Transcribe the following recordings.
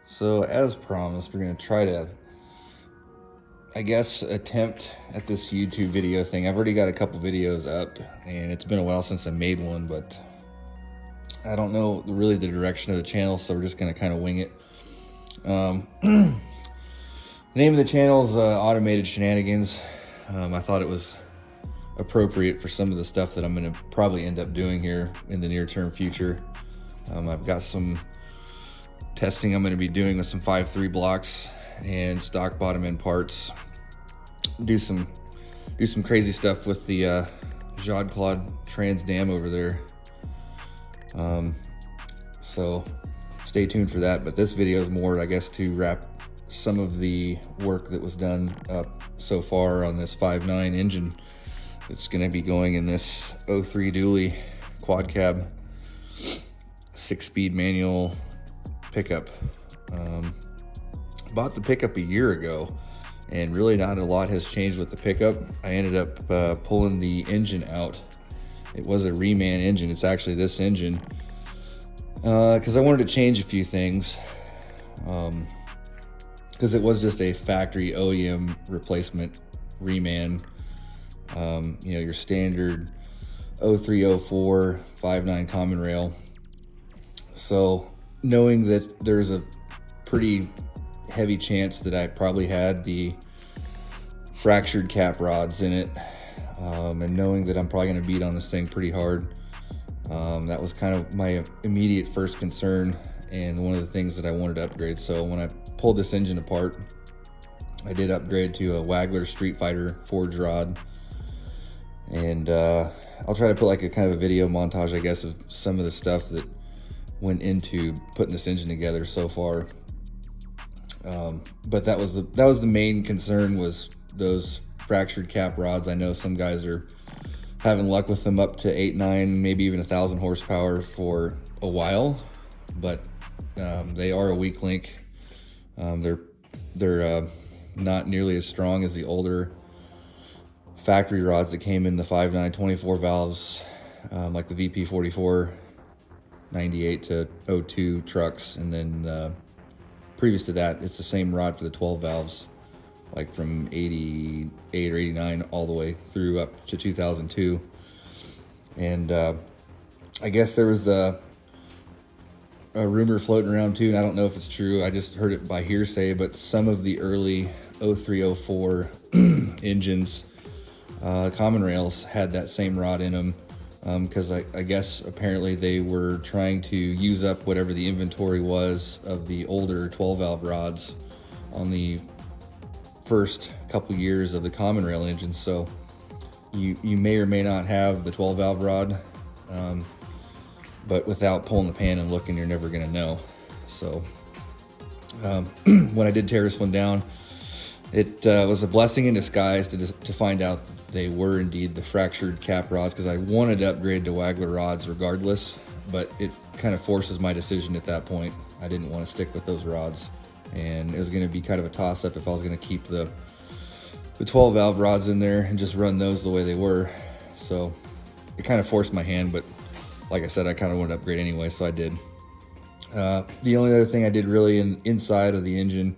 So as promised, we're gonna try to, I guess, attempt at this YouTube video thing. I've already got a couple videos up and it's been a while since I made one, but I don't know really the direction of the channel, so we're just gonna kind of wing it. The name of the channel is Automated Shenanigans. I thought it was appropriate for some of the stuff that I'm gonna probably end up doing here in the near term future. I've got some testing I'm going to be doing with some 5.3 blocks and stock bottom end parts. Do some crazy stuff with the Jod Claude Trans Dam over there. So stay tuned for that. But this video is more, I guess, to wrap some of the work that was done up so far on this 5.9 engine. It's going to be going in this 03 dually quad cab 6-speed manual pickup. Bought the pickup a year ago and really not a lot has changed with the pickup. I ended up pulling the engine out. It was a reman engine. It's actually this engine because I wanted to change a few things because it was just a factory OEM replacement reman. You know, your standard 03, 04 5.9 common rail. So knowing that there's a pretty heavy chance that I probably had the fractured cap rods in it, and knowing that I'm probably going to beat on this thing pretty hard, that was kind of my immediate first concern and one of the things that I wanted to upgrade. So when I pulled this engine apart, I did upgrade to a Wagler Street Fighter forge rod, and I'll try to put like a kind of a video montage, I guess, of some of the stuff that went into putting this engine together so far. But that was the main concern, was those fractured cap rods. I know some guys are having luck with them up to 8, 9, maybe even 1,000 horsepower for a while, but they are a weak link. They're not nearly as strong as the older factory rods that came in the 5.9 24 valves, like the VP 44 98 to 02 trucks, and then previous to that it's the same rod for the 12 valves, like from 88 or 89 all the way through up to 2002. And I guess there was a rumor floating around too, and I don't know if it's true, I just heard it by hearsay, but some of the early 03 04 engines, common rails, had that same rod in them. Because I guess apparently they were trying to use up whatever the inventory was of the older 12 valve rods on the first couple years of the common rail engines. So you may or may not have the 12 valve rod, but without pulling the pan and looking, you're never going to know. So when I did tear this one down, it was a blessing in disguise to find out they were indeed the fractured cap rods, because I wanted to upgrade to Wagler rods regardless, but it kind of forces my decision at that point. I didn't want to stick with those rods, and it was going to be kind of a toss-up if I was going to keep the 12 valve rods in there and just run those the way they were. So it kind of forced my hand, but like I said, I kind of wanted to upgrade anyway, so I did. The only other thing I did really inside of the engine,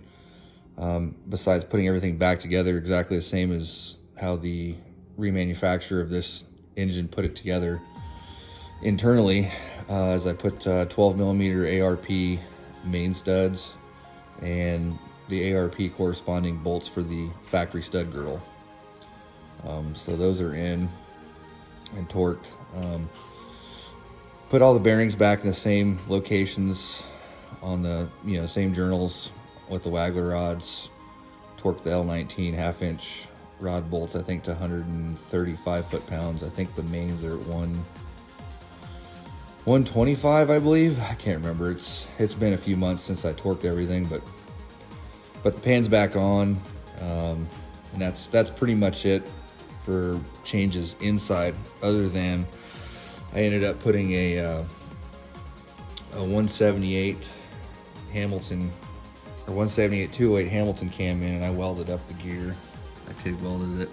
besides putting everything back together exactly the same as how the remanufacturer of this engine put it together internally, as I put 12mm ARP main studs and the ARP corresponding bolts for the factory stud girdle. So those are in and torqued. Put all the bearings back in the same locations on the same journals with the Wagler rods. Torqued the L19 half-inch rod bolts, I think, to 135 foot-pounds. I think the mains are at 125, I believe. I can't remember. It's been a few months since I torqued everything, but the pan's back on, and that's pretty much it for changes inside, other than I ended up putting a 178 Hamilton, or 178 208 Hamilton cam in, and I welded up the gear. I TIG welded it.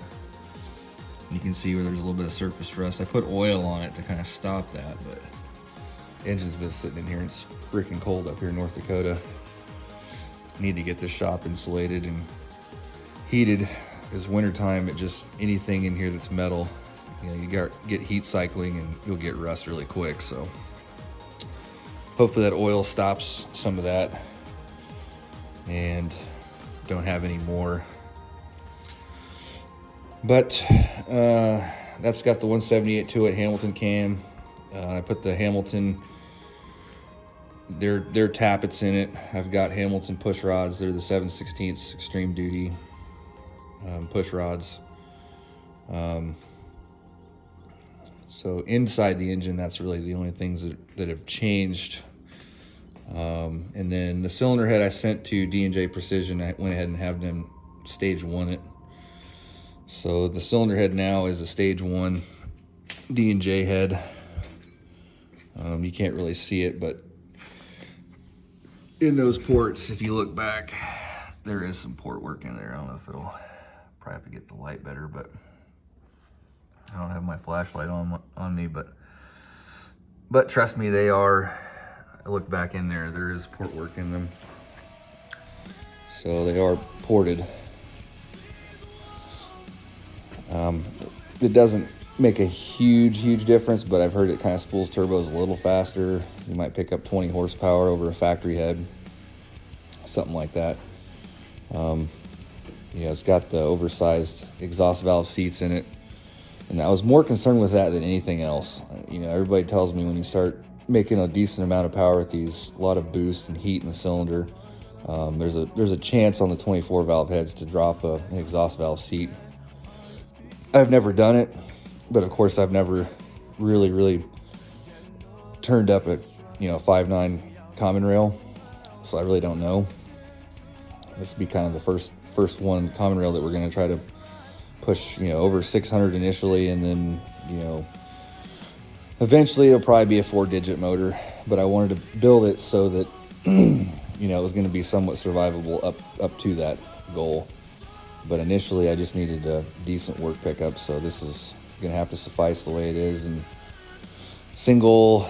You can see where there's a little bit of surface rust. I put oil on it to kind of stop that, but the engine's been sitting in here. It's freaking cold up here in North Dakota. Need to get this shop insulated and heated, because wintertime, anything in here that's metal, you get heat cycling and you'll get rust really quick. So hopefully that oil stops some of that and don't have any more. But that's got the 178 2.8 Hamilton cam. I put the Hamilton, their tappets in it. I've got Hamilton push rods. They're the 7/16 extreme duty push rods. So inside the engine, that's really the only things that have changed. And then the cylinder head I sent to D&J Precison. I went ahead and had them stage 1 it. So the cylinder head now is a stage 1 D&J head. You can't really see it, but in those ports, if you look back, there is some port work in there. I don't know if it'll probably have to get the light better, but I don't have my flashlight on me, but trust me, they are. I look back in there is port work in them. So they are ported. It doesn't make a huge difference, but I've heard it kind of spools turbos a little faster. You might pick up 20 horsepower over a factory head, something like that. It's got the oversized exhaust valve seats in it, and I was more concerned with that than anything else. Everybody tells me when you start making a decent amount of power with these, a lot of boost and heat in the cylinder, there's a chance on the 24 valve heads to drop an exhaust valve seat. I've never done it, but of course I've never really turned up a 5.9 common rail, so I really don't know. This will be kind of the first one common rail that we're going to try to push over 600 initially, and then eventually it'll probably be a 4-digit motor, but I wanted to build it so that it was going to be somewhat survivable up to that goal. But initially I just needed a decent work pickup, so this is going to have to suffice the way it is. And single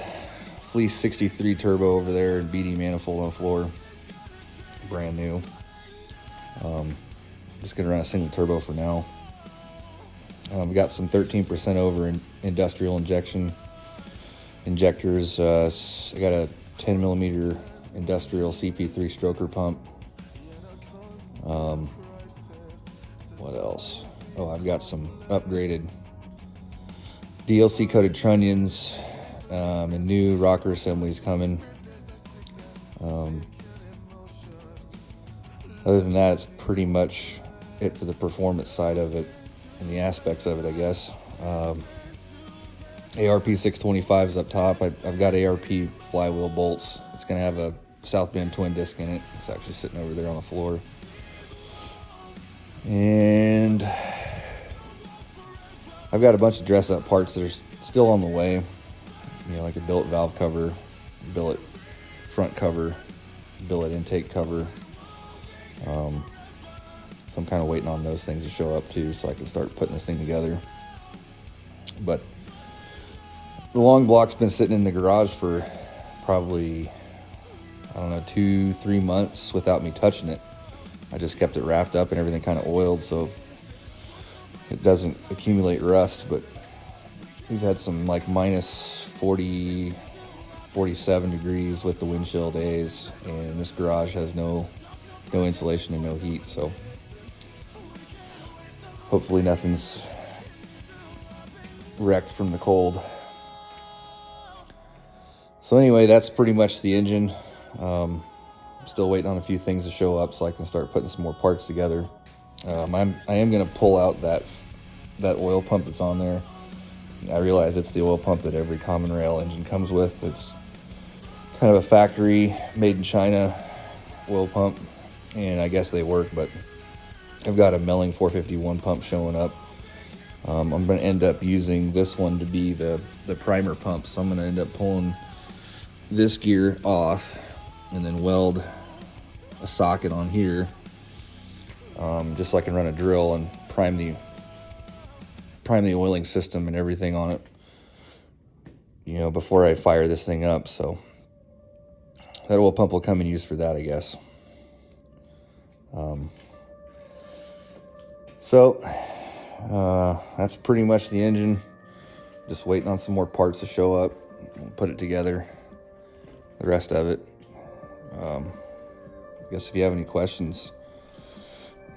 Fleece 63 turbo over there, and BD manifold on the floor, brand new. Just going to run a single turbo for now. We got some 13% over in industrial injectors. I got a 10 millimeter industrial CP3 stroker pump. What else? Oh, I've got some upgraded DLC coated trunnions and new rocker assemblies coming. Other than that, it's pretty much it for the performance side of it and the aspects of it, I guess. ARP 625 is up top. I've got ARP flywheel bolts. It's going to have a South Bend twin disc in it. It's actually sitting over there on the floor. And I've got a bunch of dress-up parts that are still on the way. Like a billet valve cover, billet front cover, billet intake cover. So I'm kind of waiting on those things to show up too, so I can start putting this thing together. But the long block's been sitting in the garage for probably, 2-3 months without me touching it. I just kept it wrapped up and everything kind of oiled so it doesn't accumulate rust. But we've had some like minus 40, 47 degrees with the wind chill days, and this garage has no insulation and no heat, so hopefully nothing's wrecked from the cold. So anyway, that's pretty much the engine. Still waiting on a few things to show up so I can start putting some more parts together. I am going to pull out that oil pump that's on there. I realize it's the oil pump that every common rail engine comes with. It's kind of a factory made in China oil pump, and I guess they work, but I've got a Melling 451 pump showing up. I'm going to end up using this one to be the primer pump, so I'm going to end up pulling this gear off and then weld a socket on here, just so I can run a drill and prime the oiling system and everything on it, before I fire this thing up. So that oil pump will come in use for that, I guess. So that's pretty much the engine. Just waiting on some more parts to show up, put it together, the rest of it. I guess if you have any questions,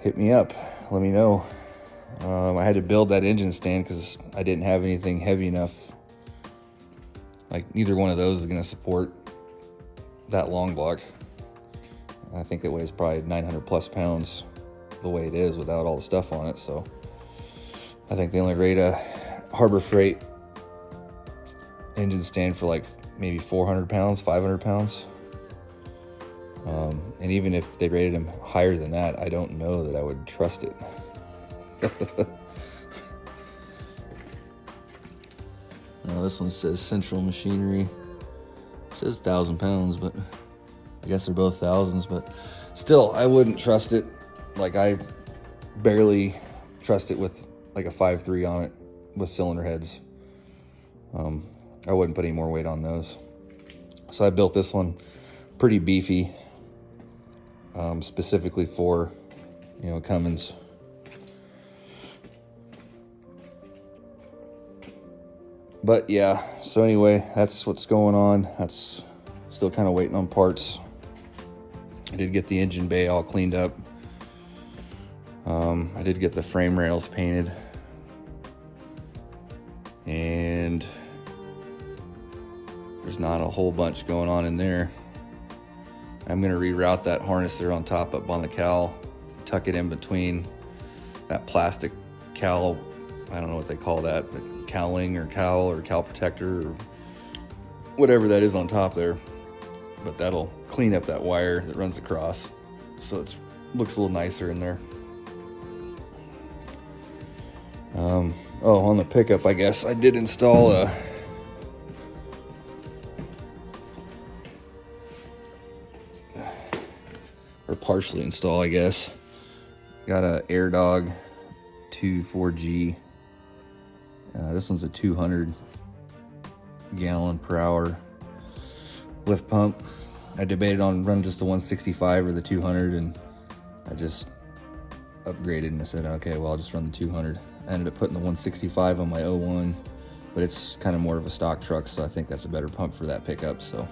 hit me up, let me know. I had to build that engine stand because I didn't have anything heavy enough. Like, neither one of those is going to support that long block. I think it weighs probably 900 plus pounds the way it is without all the stuff on it. So I think they only rate a Harbor Freight engine stand for like maybe 400 pounds, 500 pounds. And even if they rated them higher than that, I don't know that I would trust it. This one says Central Machinery. It says 1,000 pounds, but I guess they're both thousands. But still, I wouldn't trust it. Like, I barely trust it with like a 5.3 on it with cylinder heads. I wouldn't put any more weight on those. So I built this one pretty beefy, specifically for, Cummins. But yeah, so anyway, that's what's going on. That's still kind of waiting on parts. I did get the engine bay all cleaned up. I did get the frame rails painted. And there's not a whole bunch going on in there. I'm going to reroute that harness there on top up on the cowl, tuck it in between that plastic cowl. I don't know what they call that, but cowling or cowl protector or whatever that is on top there. But that'll clean up that wire that runs across, so it looks a little nicer in there. On the pickup, I guess I did install or partially install, I guess. Got a AirDog 4G. This one's a 200 gallon per hour lift pump. I debated on running just the 165 or the 200, and I just upgraded and I said, okay, well, I'll just run the 200. I ended up putting the 165 on my 01, but it's kind of more of a stock truck, so I think that's a better pump for that pickup. So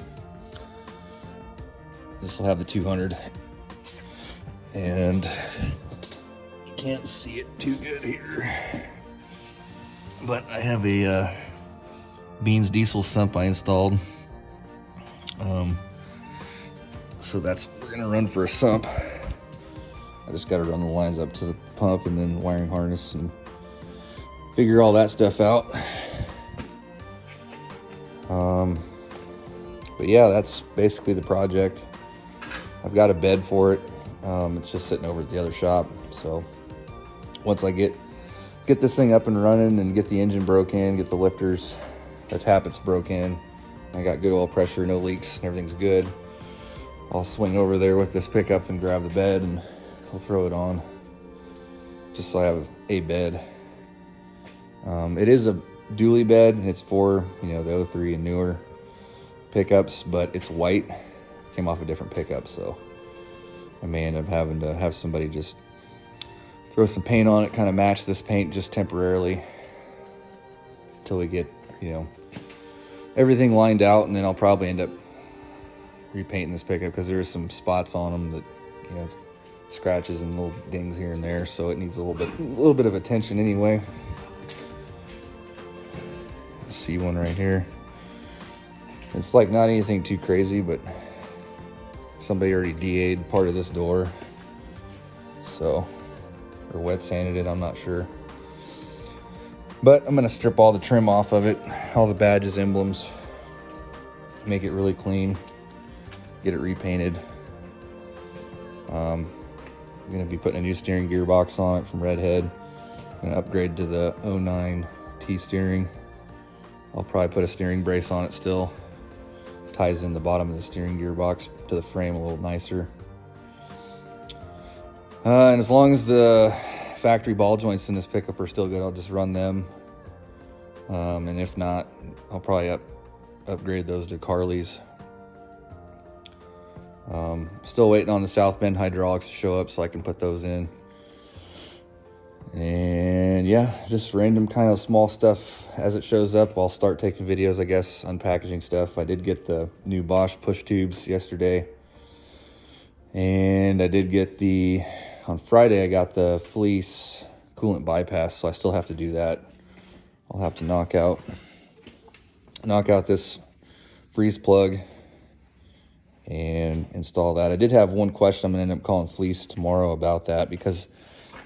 this will have the 200, and you can't see it too good here, but I have a Beans diesel sump I installed. So that's what we're gonna run for a sump. I just gotta run the lines up to the pump and then wiring harness and figure all that stuff out. But yeah, that's basically the project. I've got a bed for it. It's just sitting over at the other shop. So once I get this thing up and running and get the engine broke in, get the lifters, the tappets broke in, I got good oil pressure, no leaks, and everything's good, I'll swing over there with this pickup and grab the bed and we'll throw it on, just so I have a bed. It is a dually bed, and it's for, the 03 and newer pickups, but it's white, came off a different pickup, so I may end up having to have somebody just throw some paint on it, kind of match this paint just temporarily until we get, everything lined out, and then I'll probably end up repainting this pickup because there's some spots on them that, scratches and little dings here and there, so it needs a little bit of attention anyway. See one right here. It's like not anything too crazy, but somebody already DA'd part of this door, so, or wet sanded it, I'm not sure. But I'm gonna strip all the trim off of it, all the badges, emblems, make it really clean, get it repainted. I'm gonna be putting a new steering gearbox on it from Redhead. I'm gonna upgrade to the 09 T steering. I'll probably put a steering brace on it still. Ties in the bottom of the steering gearbox to the frame a little nicer. And as long as the factory ball joints in this pickup are still good, I'll just run them. And if not, I'll probably upgrade those to Carly's. Still waiting on the South Bend hydraulics to show up so I can put those in. And yeah, just random kind of small stuff as it shows up. I'll start taking videos, I guess, unpackaging stuff. I did get the new Bosch push tubes yesterday. And I did get on Friday, I got the fleece coolant bypass, so I still have to do that. I'll have to knock out this freeze plug and install that. I did have one question I'm gonna end up calling Fleece tomorrow about that, because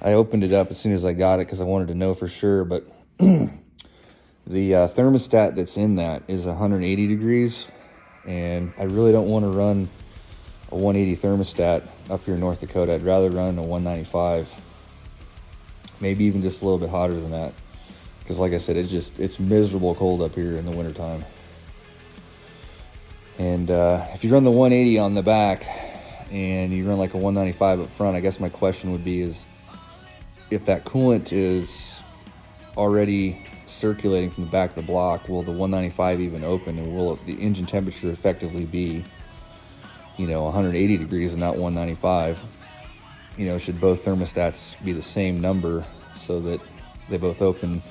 I opened it up as soon as I got it because I wanted to know for sure, but the thermostat that's in that is 180 degrees, and I really don't want to run a 180 thermostat up here in North Dakota. I'd rather run a 195, maybe even just a little bit hotter than that, because like I said, it's miserable cold up here in the wintertime. And if you run the 180 on the back and you run like a 195 up front, I guess my question would be is if that coolant is already circulating from the back of the block, will the 195 even open, and will the engine temperature effectively be, 180 degrees and not 195? Should both thermostats be the same number so that they both open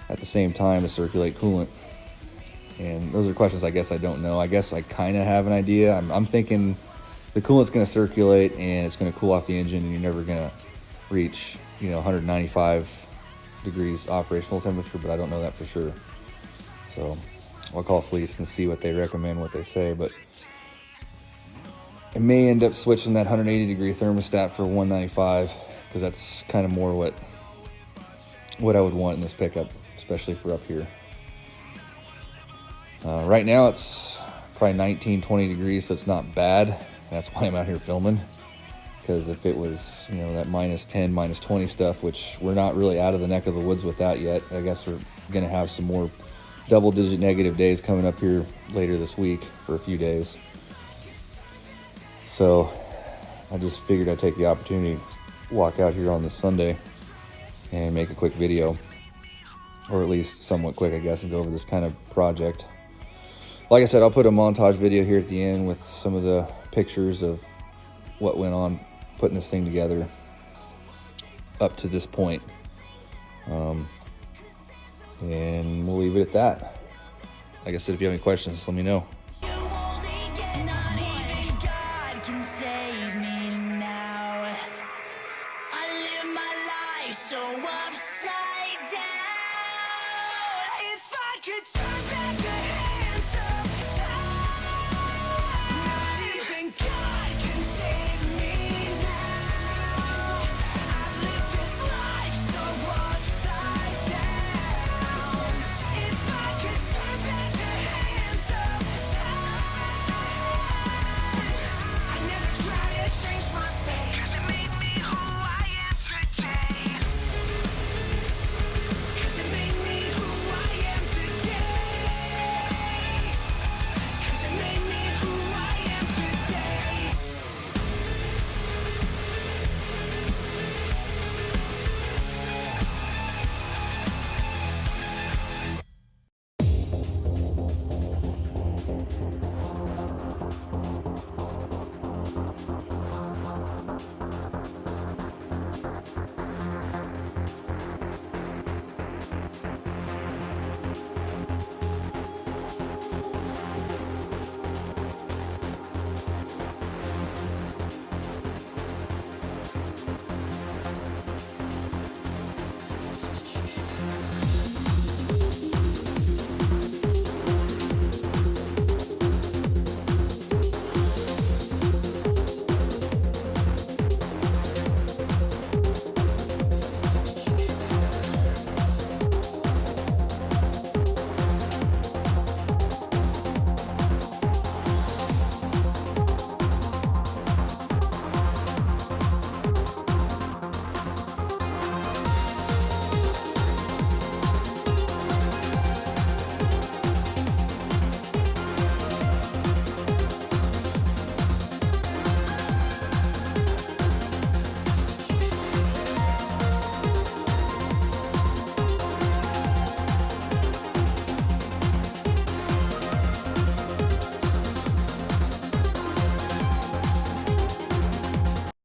at the same time to circulate coolant? And those are questions I guess I don't know. I guess I kind of have an idea. I'm thinking the coolant's going to circulate and it's going to cool off the engine, and you're never going to reach 195 degrees operational temperature, but I don't know that for sure. So I'll call Fleece and see what they recommend, what they say, but I may end up switching that 180 degree thermostat for 195, because that's kind of more what I would want in this pickup, especially for up here. Right now it's probably 19, 20 degrees, so it's not bad. That's why I'm out here filming. Because if it was, that minus 10, minus 20 stuff, which we're not really out of the neck of the woods with that yet. I guess we're going to have some more double-digit negative days coming up here later this week for a few days. So I just figured I'd take the opportunity to walk out here on this Sunday and make a quick video. Or at least somewhat quick, I guess, and go over this kind of project. Like I said, I'll put a montage video here at the end with some of the pictures of what went on putting this thing together up to this point. And we'll leave it at that. Like I said, if you have any questions, let me know. So upside down.